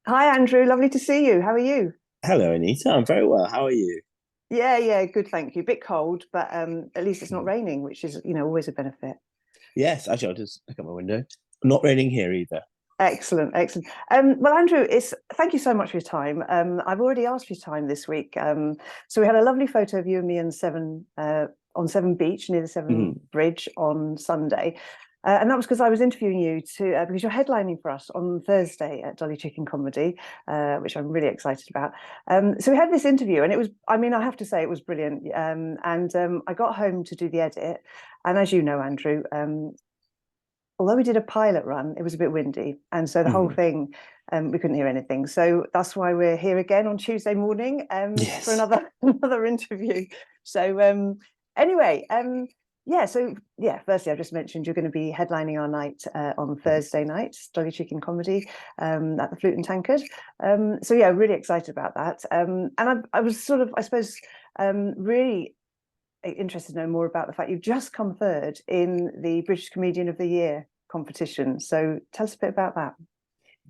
Hi, Andrew. Lovely to see you. How are you? Hello, Anita. I'm very well. How are you? Yeah, good, thank you. Bit cold, but at least it's not Mm. raining, which is, always a benefit. Yes, actually, I'll just look at my window. Not raining here either. Excellent, excellent. Well, Andrew, it's thank you so much for your time. I've already asked for your time this week. So we had a lovely photo of you and me on Seven Beach near the Seven Mhm. Bridge on Sunday. And that was because I was interviewing you because you're headlining for us on Thursday at Dolly Chicken Comedy, which I'm really excited about. So we had this interview, and I mean, I have to say, it was brilliant. And I got home to do the edit, and as you know, Andrew, although we did a pilot run, it was a bit windy, and so the whole Mhm. thing, we couldn't hear anything. So that's why we're here again on Tuesday morning, for Yes. another another interview. So anyway, yeah. So yeah, firstly, I just mentioned you're going to be headlining our night on Mhm. Thursday night, Dolly Chicken Comedy, at the Flute and Tankard. So yeah, really excited about that. And I was sort of, I suppose, really interested to know more about the fact you've just come third in the British Comedian of the Year competition. So tell us a bit about that.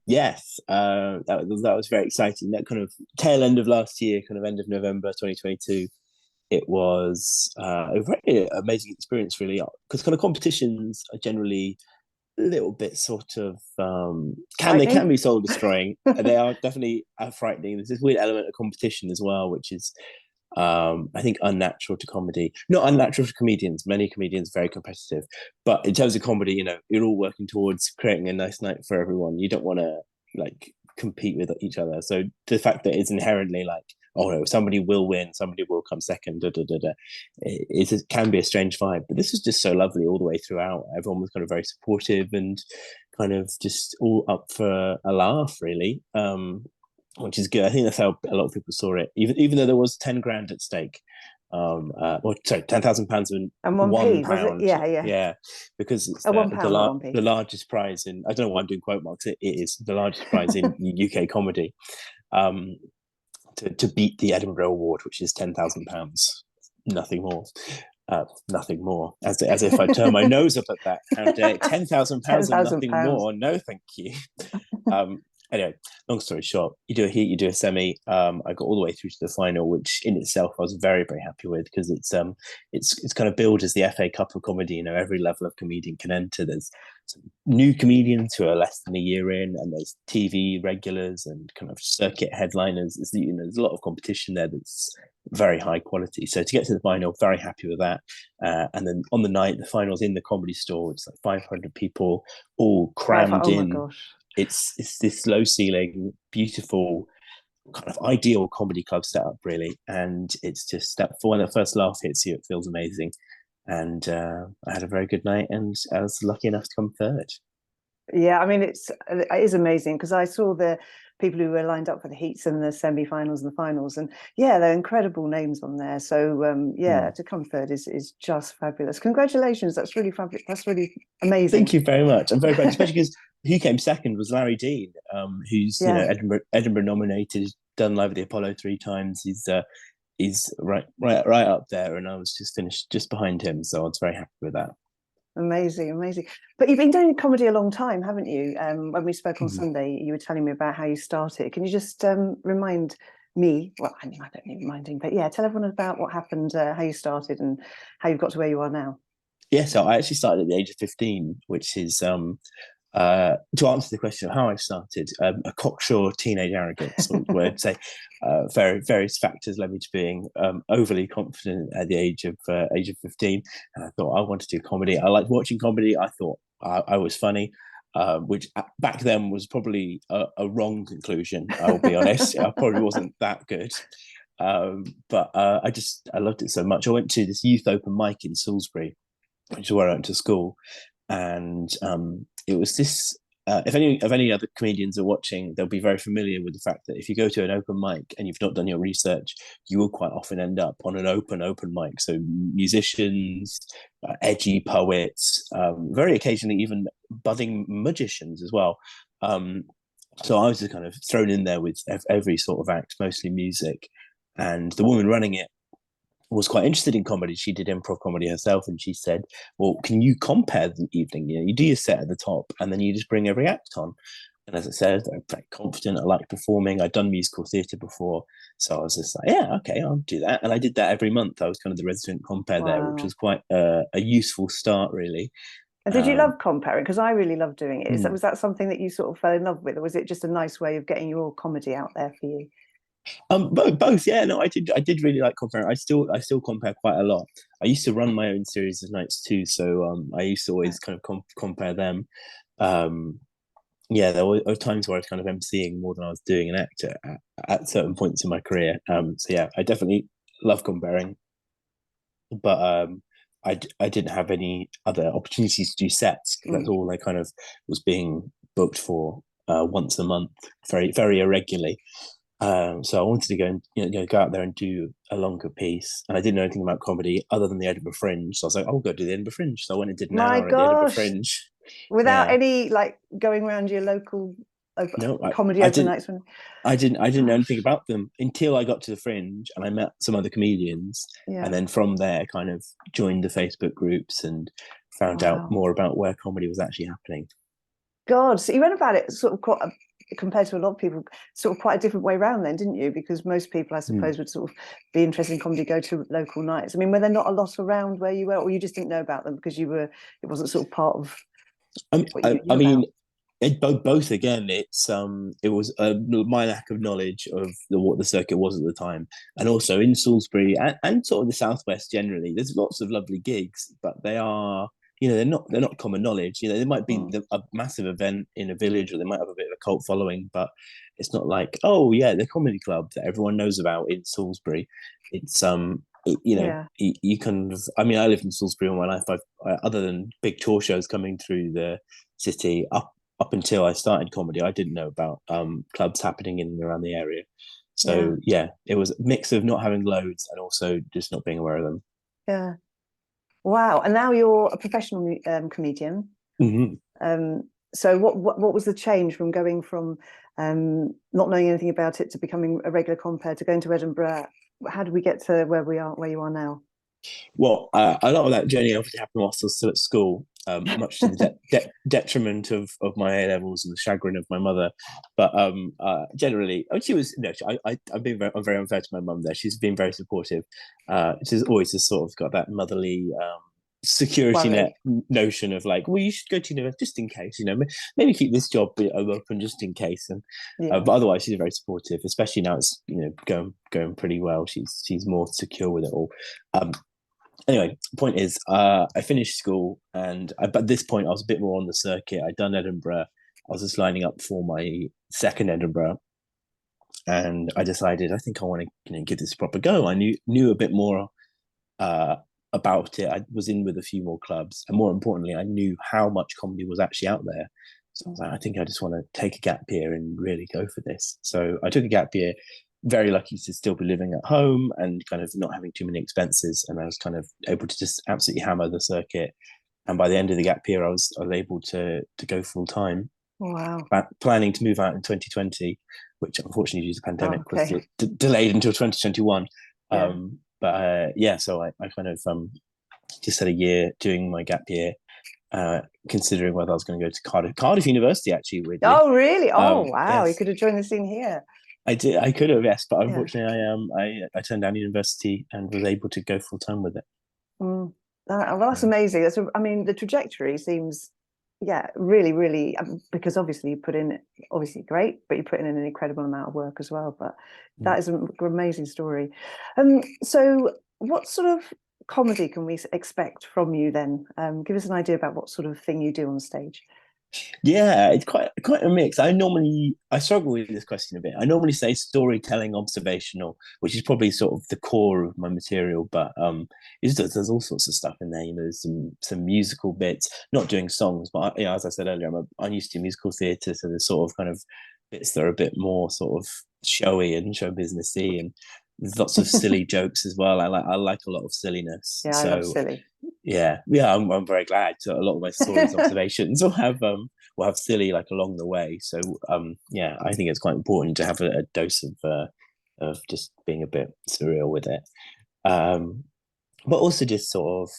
Yes. That was very exciting. That kind of tail end of last year, kind of end of November 2022. It was a very amazing experience, really, because kind of competitions are generally a little bit sort of can Frightening. be soul destroying. They are definitely frightening. There's this weird element of competition as well, which is I think unnatural to comedy, not unnatural to comedians. Many comedians are very competitive, but in terms of comedy, you're all working towards creating a nice night for everyone. You don't want to like compete with each other. So the fact that it's inherently like, oh no, somebody will win, somebody will come second, it can be a strange vibe. But this was just so lovely all the way throughout. Everyone was kind of very supportive and kind of just all up for a laugh, really. Which is good. I think that's how a lot of people saw it, even though there was 10 grand at stake. Or sorry, £10,000 and And one one p, was it? pound. Yeah, yeah. Yeah, because it's A the £1 or one the p. largest prize in. I don't know why I'm doing quote marks. It is the largest prize in UK comedy. Um, to beat the Edinburgh Award, which is £10,000, nothing more. Nothing more. As if I turn my nose up at that. How dare £10,000 ten and thousand nothing pounds. more? No, thank you. Um, anyway, long story short, you do a heat, you do a semi. I got all the way through to the final, which in itself I was very, very happy with because it's kind of billed as the FA Cup of comedy. Every level of comedian can enter. There's some new comedians who are less than a year in, and there's TV regulars and kind of circuit headliners. There's a lot of competition there that's very high quality. So to get to the final, very happy with that. And then on the night, the finals in the Comedy Store. It's like 500 people all crammed Oh my in. gosh. It's this low ceiling, beautiful kind of ideal comedy club setup, really. And it's just that for when the first laugh hits you, it feels amazing. And I had a very good night, and I was lucky enough to come third. Yeah, I mean it is amazing because I saw the people who were lined up for the heats and the semi-finals and the finals, and yeah, they're incredible names on there. So yeah, Mm. to come third is just fabulous. Congratulations, that's really fabulous. That's really Thank amazing. you very much. I'm very proud, especially because who came second was Larry Dean, who's Yeah, Edinburgh nominated, done Live at the Apollo 3 times. He's right up there, and I was just finished just behind him, so I was very happy with that. amazing, amazing. But you've been doing comedy a long time, haven't you? When we spoke on Mhm. Sunday, you were telling me about how you started. Can you just remind me? Well, I mean, I don't need reminding, but yeah, tell everyone about what happened, how you started, and how you've got to where you are now. Yeah, so I actually started at the age of 15, which is to answer the question of how I started, a cocksure teenage arrogance would say various factors led me to being overly confident at the age of 15. And I thought I wanted to do comedy. I liked watching comedy. I thought I was funny. Which back then was probably a wrong conclusion. I'll be honest. I probably wasn't that good. But I loved it so much. I went to this youth open mic in Salisbury, which is where I went to school, and it was this. If any other comedians are watching, they'll be very familiar with the fact that if you go to an open mic and you've not done your research, you will quite often end up on an open mic. So musicians, edgy poets, very occasionally even budding magicians as well. Um, so I was just kind of thrown in there with every sort of act, mostly music. And the woman running it was quite interested in comedy. She did improv comedy herself, and she said, "Well, can you compare the evening? You do your set at the top, and then you just bring every act on." And as I said, I'm very confident. I like performing. I'd done musical theatre before. So I was just like, yeah, okay, I'll do that. And I did that every month. I was kind of the resident compere there, which Wow. was quite a useful start, really. And did you Um, love comparing? Because I really love doing it. hmm. Was that something that you sort of fell in love with, or was it just a nice way of getting your comedy out there for you? Both, yeah. No, I did really like comparing. I still compare quite a lot. I used to run my own series of nights too, so I used to Right. always kind of compare them. Um, yeah, there were times where I was kind of emceeing more than I was doing an actor at certain points in my career. So yeah, I definitely love comparing, but I didn't have any other opportunities to do sets because that's Mm. all I kind of was being booked for once a month, very very irregularly. So I wanted to go and go out there and do a longer piece, and I didn't know anything about comedy other than the Edinburgh Fringe. So I was like, "I'll go do the Edinburgh Fringe." So I went and did an My hour at the Edinburgh gosh, Fringe. without Yeah, any like going around your local no, comedy I open didn't. nights when I didn't know anything gosh, about them until I got to the Fringe and I met some other comedians, and yeah. then from there, kind of joined the Facebook groups and found out Wow. more about where comedy was actually happening. God, so you went about it sort of quite compared to a lot of people, sort of quite a different way around then, didn't you? Because most people, I Hmm. suppose, would sort of be interested in comedy, go to local nights. I mean, were there not a lot around where you were, or you just didn't know about them because it wasn't sort of part of what you I knew mean, about? both again. It was my lack of knowledge of what the circuit was at the time, and also in Salisbury and sort of the southwest generally. There's lots of lovely gigs, but they are they're not common knowledge. There might be Mm, a massive event in a village, or they might have a bit of a cult following, but it's not like, oh yeah, the comedy club that everyone knows about in Salisbury. It's yeah, you kind of. I mean, I lived in Salisbury all my life. Other than big tour shows coming through the city up until I started comedy, I didn't know about clubs happening in and around the area. yeah, So yeah, it was a mix of not having loads and also just not being aware of them. yeah. Wow. And now you're a professional comedian. Mm-hmm. So what was the change from going from not knowing anything about it to becoming a regular compere to going to Edinburgh? How did we get to where you are now? Well, a lot of that journey obviously happened whilst I was still at school, much to the detriment of my A levels and the chagrin of my mother. But generally, I mean, she was no, I'm very unfair to my mum there. She's been very supportive. She's always just sort of got that motherly security net Worry. notion of like, well, you should go to university just in case, maybe keep this job open just in case. And Yeah. but otherwise, she's very supportive, especially now it's going pretty well. She's more secure with it all. Um, anyway, point is, I finished school, and at this point, I was a bit more on the circuit. I'd done Edinburgh. I was just lining up for my second Edinburgh, and I decided I think I want to give this a proper go. I knew a bit more uh, about it. I was in with a few more clubs, and more importantly, I knew how much comedy was actually out there. So I was like, I think I just want to take a gap year and really go for this. So I took a gap year. Very lucky to still be living at home and kind of not having too many expenses, and I was kind of able to just absolutely hammer the circuit. And by the end of the gap year, I was able to go full time. Wow. Planning to move out in 2020, which unfortunately due to the Oh, pandemic was okay. delayed until 2021. Yeah. But yeah, so I kind of just had a year doing my gap year, considering whether I was going to go to Cardiff University. Actually, weirdly, Oh, really? Oh, wow. You yes, could have joined the scene here. I did. I could have, yes, but Yeah. unfortunately, I turned down university and was able to go full time with it. Mm. Well, that's amazing. I mean, the trajectory seems, yeah, really, really, because obviously you put in, obviously great, but you put in an incredible amount of work as well. But Mm. that is an amazing story. So what sort of comedy can we expect from you then? Give us an idea about what sort of thing you do on stage. Yeah, it's quite a mix. I struggle with this question a bit. I normally say storytelling observational, which is probably sort of the core of my material, but there's all sorts of stuff in there. There's some musical bits, not doing songs, but as I said earlier, I'm used to musical theatre, so there's sort of kind of bits that are a bit more sort of showy and show businessy, and there's lots of silly jokes as well. I like a lot of silliness, Yeah, I love so silly. yeah, I'm very glad. So a lot of my stories, observations will have silly like along the way. So yeah, I think it's quite important to have a dose of just being a bit surreal with it. Um, but also just sort of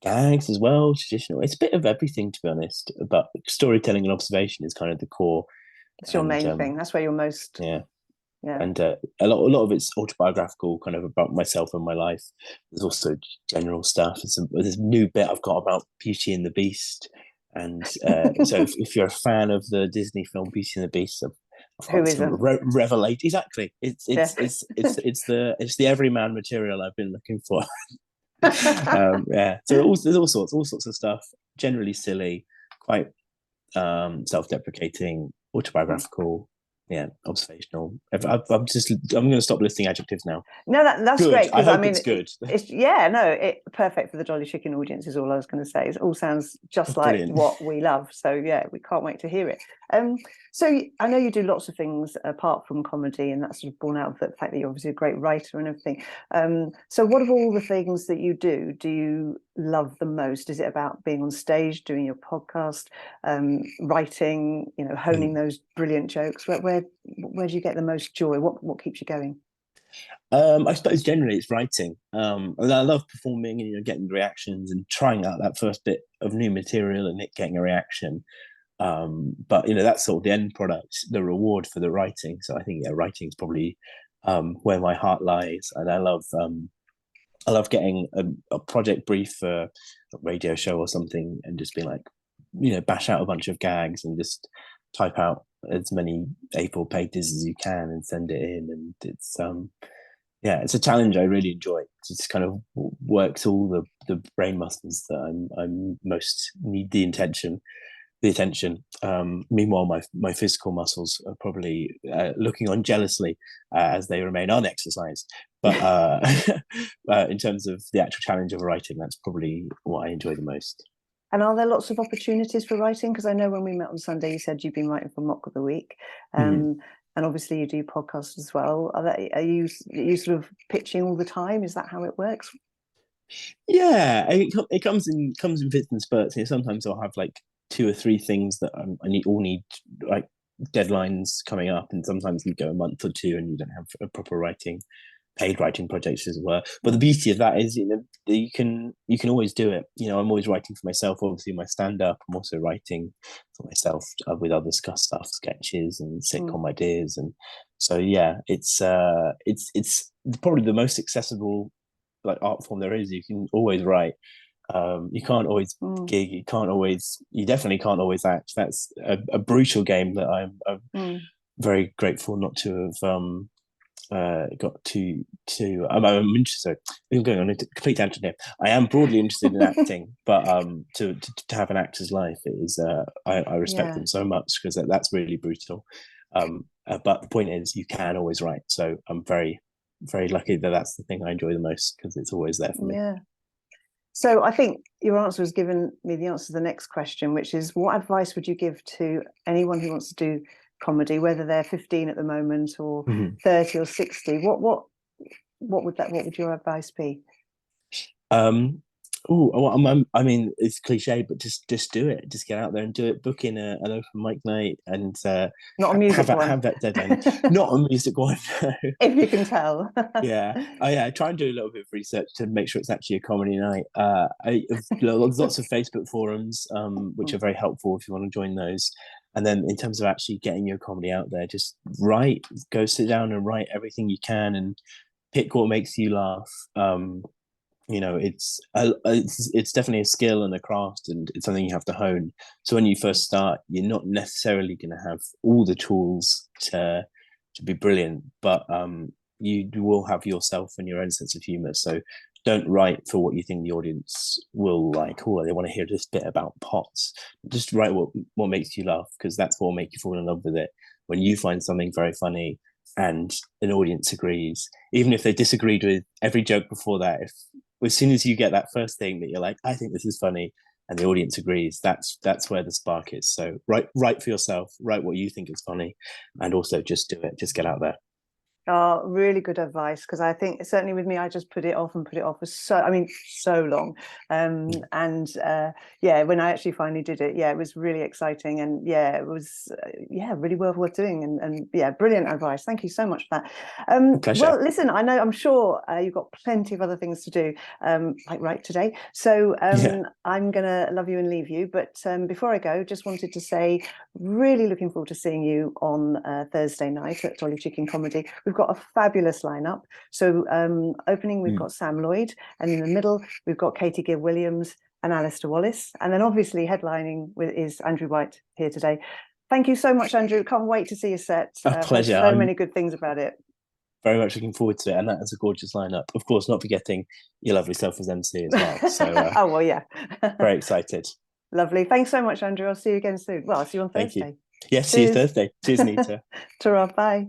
gags as well, traditional. It's a bit of everything, to be honest. But storytelling and observation is kind of the core. It's your main thing. That's where you're most. Yeah. Yeah. And a lot of it's autobiographical, kind of about myself and my life. There's also general stuff. There's a new bit I've got about Beauty and the Beast, and so if you're a fan of the Disney film Beauty and the Beast, I've Who got some isn't? revelation. Exactly, it's the everyman material I've been looking for. Yeah, so there's all sorts of stuff. Generally silly, quite self-deprecating, autobiographical. Yeah, observational. I'm going to stop listing adjectives now. No, that's good. Great, because I mean, it's good. Perfect for the Dolly Chicken audience is all I was going to say. It all sounds just like Brilliant. what we love. So yeah, we can't wait to hear it. So I know you do lots of things apart from comedy, and that's sort of born out of the fact that you're obviously a great writer and everything. So what of all the things that you do you love the most? Is it about being on stage, doing your podcast, writing, honing those brilliant jokes? Where do you get the most joy? What keeps you going? I suppose generally it's writing. And I love performing and getting reactions and trying out that first bit of new material and it getting a reaction. But that's sort of the end product, the reward for the writing. So I think writing is probably where my heart lies, and I love getting a project brief for a radio show or something and just being like, bash out a bunch of gags and just type out as many A4 pages as you can and send it in. And it's a challenge I really enjoy. It just kind of works all the brain muscles that I'm most need the attention. Meanwhile, my physical muscles are probably looking on jealously as they remain unexercised. But in terms of the actual challenge of writing, that's probably what I enjoy the most. And are there lots of opportunities for writing? Because I know when we met on Sunday, you said you've been writing for Mock of the Week. And obviously you do podcasts as well. Are you sort of pitching all the time? Is that how it works? Yeah, it comes in fits and spurts. Sometimes I'll have like 2 or 3 things that I need like deadlines coming up, and sometimes you go a month or 2 and you don't have a proper paid writing projects as well. But the beauty of that is you can always do it. I'm always writing for myself. Obviously my stand-up, I'm also writing for myself with other stuff, sketches and sitcom ideas. And so yeah, it's probably the most accessible like art form there is. You can always write. You can't always gig. You definitely can't always act. That's a brutal game that I'm very grateful not to have got to. I'm interested. I'm going on a complete tangent here. I am broadly interested in acting, but to have an actor's life is I respect them so much, because that's really brutal. But the point is, you can always write. So I'm very, very lucky that that's the thing I enjoy the most, because it's always there for me. Yeah. So I think your answer has given me the answer to the next question, which is, what advice would you give to anyone who wants to do comedy, whether they're 15 at the moment or 30 or 60? What would your advice be? I mean, it's cliche, but just do it. Just get out there and do it. Book in an open mic night and not a music one. Have that deadline. Not a music one. No. If you can tell. I try and do a little bit of research to make sure it's actually a comedy night. There's lots of Facebook forums, which are very helpful if you want to join those. And then in terms of actually getting your comedy out there, just go sit down and write everything you can and pick what makes you laugh. It's definitely a skill and a craft, and it's something you have to hone. So when you first start, you're not necessarily going to have all the tools to be brilliant, but you will have yourself and your own sense of humor. So don't write for what you think the audience will like. Oh, they want to hear this bit about pots. Just write what makes you laugh, because that's what will make you fall in love with it. When you find something very funny and an audience agrees, even if they disagreed with every joke before that, as soon as you get that first thing that you're like, I think this is funny, and the audience agrees, that's where the spark is. So write for yourself, write what you think is funny, and also just do it. Just get out there. Oh, really good advice, because I think certainly with me, I just put it off and put it off for so long. And yeah, when I actually finally did it, yeah, it was really exciting, and yeah, it was yeah, really well worth doing, and yeah, brilliant advice. Thank you so much for that. Pleasure. Well, listen, I'm sure you've got plenty of other things to do, like right today. So Yeah. I'm gonna love you and leave you. But before I go, just wanted to say, really looking forward to seeing you on Thursday night at Dolly Chicken Comedy. We've got a fabulous lineup. So opening, we've got Sam Lloyd, and in the middle, we've got Katie Gibb Williams and Alistair Wallace. And then obviously headlining is Andrew White here today. Thank you so much, Andrew. Can't wait to see your set. A I've heard pleasure. so I'm many good things about it. very much looking forward to it, and that is a gorgeous lineup. Of course, not forgetting your lovely self as MC as well. So oh, well, yeah. very excited. Lovely. Thanks so much, Andrew. I'll see you again soon. Well, I'll see you on Thank you. Thursday. Yes, see you Thursday. Cheers, Anita. Ta-ra, bye.